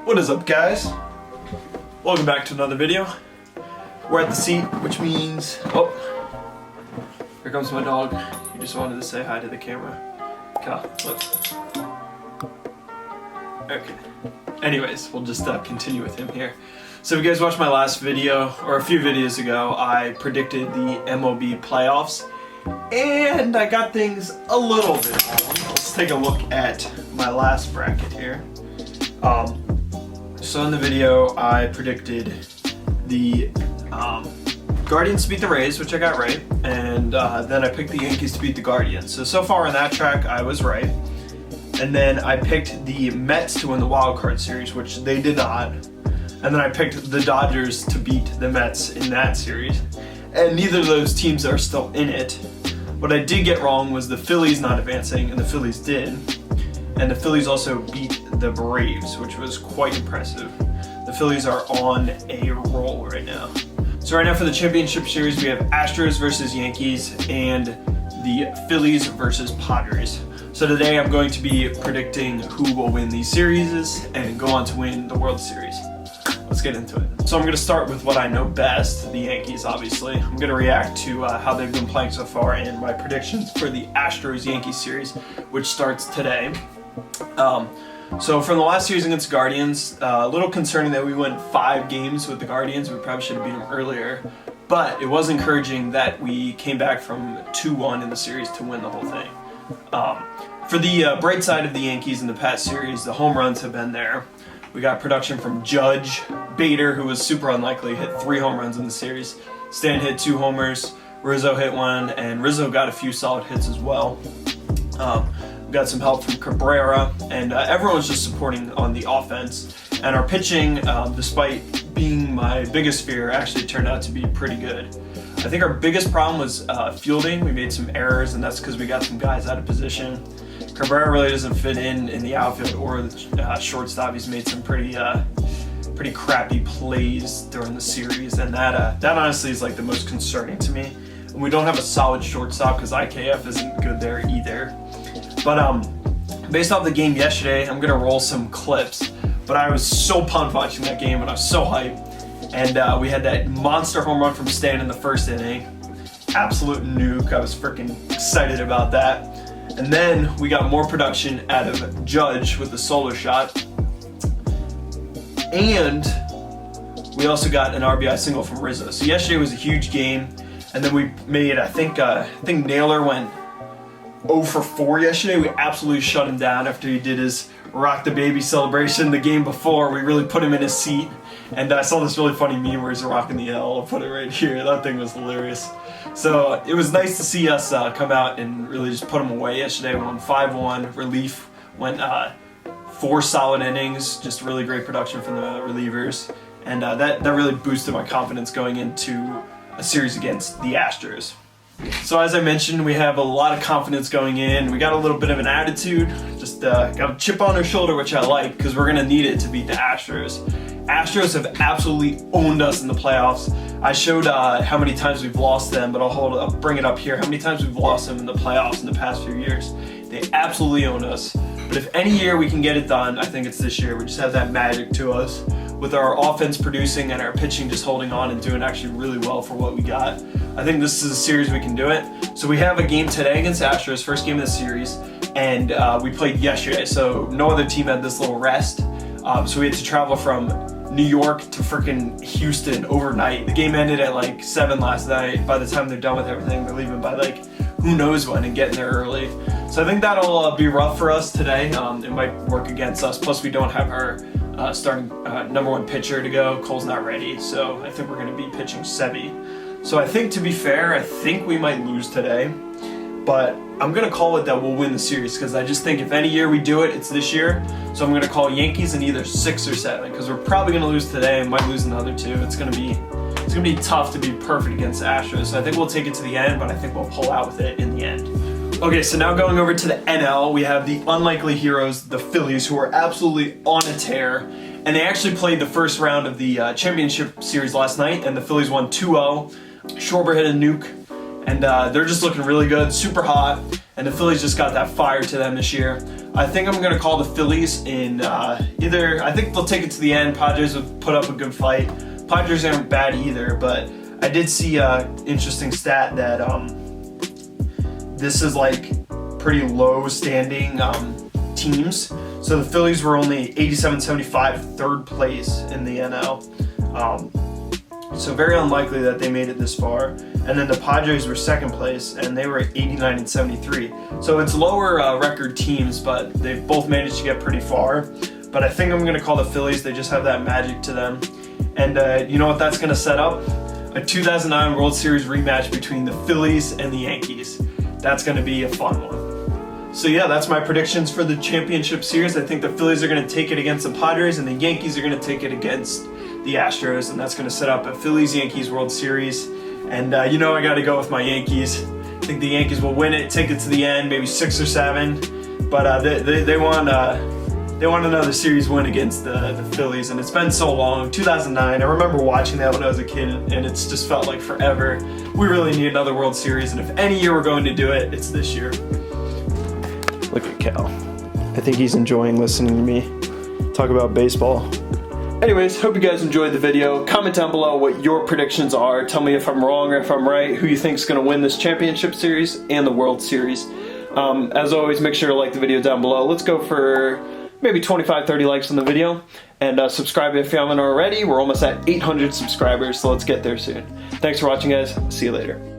What is up, guys? Welcome back to another video. We're at the seat, which means... Oh, here comes my dog. He just wanted to say hi to the camera. Look. Okay. Anyways, we'll just continue with him here. So if you guys watched my last video, or a few videos ago, I predicted the MLB Playoffs, and I got things a little bit wrong. Let's take a look at my last bracket here. So in the video, I predicted the Guardians to beat the Rays, which I got right, and then I picked the Yankees to beat the Guardians. So far on that track, I was right. And then I picked the Mets to win the wild card series, which they did not. And then I picked the Dodgers to beat the Mets in that series. And neither of those teams are still in it. What I did get wrong was the Phillies not advancing, and the Phillies did. And the Phillies also beat the Braves, which was quite impressive. The Phillies are on a roll right now. So right now for the championship series, we have Astros versus Yankees and the Phillies versus Padres. So today I'm going to be predicting who will win these series and go on to win the World Series. Let's get into it. So I'm going to start with what I know best, the Yankees obviously. I'm going to react to how they've been playing so far and my predictions for the Astros-Yankees series, which starts today. So from the last series against the Guardians, a little concerning that we went 5 games with the Guardians. We probably should have beat them earlier. But it was encouraging that we came back from 2-1 in the series to win the whole thing. For the bright side of the Yankees in the past series, the home runs have been there. We got production from Judge, Bader, who was super unlikely, hit 3 home runs in the series. Stan hit 2 homers, Rizzo hit 1, and Rizzo got a few solid hits as well. We got some help from Cabrera, and everyone was just supporting on the offense. And our pitching, despite being my biggest fear, actually turned out to be pretty good. I think our biggest problem was fielding. We made some errors, and that's because we got some guys out of position. Cabrera really doesn't fit in the outfield or the shortstop. He's made some pretty crappy plays during the series, and that honestly is like the most concerning to me. And we don't have a solid shortstop because IKF isn't good there either. But based off the game yesterday, I'm gonna roll some clips. But I was so pumped watching that game, and I was so hyped. And we had that monster home run from Stan in the first inning. Absolute nuke. I was freaking excited about that. And then we got more production out of Judge with the solo shot. And we also got an RBI single from Rizzo. So yesterday was a huge game. And then we made, I think Naylor went 0 for 4 yesterday. We absolutely shut him down after he did his rock the baby celebration the game before. We really put him in his seat. And I saw this really funny meme where he's rocking the L. I'll put it right here. That thing was hilarious. So it was nice to see us come out and really just put them away yesterday. We won 5-1. Relief went 4 solid innings. Just really great production from the relievers. And that really boosted my confidence going into a series against the Astros. So as I mentioned, we have a lot of confidence going in. We got a little bit of an attitude. Just got a chip on our shoulder, which I like, because we're going to need it to beat the Astros. Astros have absolutely owned us in the playoffs. I showed how many times we've lost them, but I'll bring it up here. How many times we've lost them in the playoffs in the past few years. They absolutely own us. But if any year we can get it done, I think it's this year. We just have that magic to us. With our offense producing and our pitching just holding on and doing actually really well for what we got. I think this is a series we can do it. So we have a game today against Astros, first game of the series, and we played yesterday. So no other team had this little rest. So we had to travel from New York to freaking Houston overnight. The game ended at like 7 last night. By the time they're done with everything, they're leaving by like who knows when and getting there early. So I think that'll be rough for us today. It might work against us. Plus we don't have our starting #1 pitcher to go. Cole's not ready, so I think we're going to be pitching Sebi. So I think, to be fair, I think we might lose today. But I'm going to call it that we'll win the series, because I just think if any year we do it, it's this year. So I'm going to call Yankees in either 6 or 7, because we're probably going to lose today and might lose another 2. It's going to be tough to be perfect against the Astros. So I think we'll take it to the end, but I think we'll pull out with it in the end. Okay, so now going over to the NL, we have the unlikely heroes, the Phillies, who are absolutely on a tear. And they actually played the first round of the championship series last night, and the Phillies won 2-0. Schwarber hit a nuke, and they're just looking really good, super hot. and the Phillies just got that fire to them this year. I think I'm going to call the Phillies in either, I think they'll take it to the end. Padres will put up a good fight. Padres aren't bad either, but I did see an interesting stat that this is like pretty low standing teams. So the Phillies were only 87-75 third place in the NL. So very unlikely that they made it this far. And then the Padres were second place, and they were at 89-73. So it's lower record teams, but they've both managed to get pretty far. But I think I'm going to call the Phillies. They just have that magic to them. And you know what that's going to set up? A 2009 World Series rematch between the Phillies and the Yankees. That's going to be a fun one. So yeah, that's my predictions for the championship series. I think the Phillies are going to take it against the Padres, and the Yankees are going to take it against the Astros, and that's going to set up a Phillies-Yankees World Series. And you know I got to go with my Yankees. I think the Yankees will win it, take it to the end, maybe 6 or 7. But they want another series win against the Phillies, and it's been so long. 2009. I remember watching that when I was a kid, and it's just felt like forever. We really need another World Series, and if any year we're going to do it, it's this year. Look at Cal. I think he's enjoying listening to me talk about baseball. Anyways, hope you guys enjoyed the video. Comment down below what your predictions are. Tell me if I'm wrong or if I'm right, who you think is going to win this championship series and the World Series. As always, make sure to like the video down below. Let's go for maybe 25-30 likes on the video. And subscribe if you haven't already. We're almost at 800 subscribers, so let's get there soon. Thanks for watching, guys. See you later.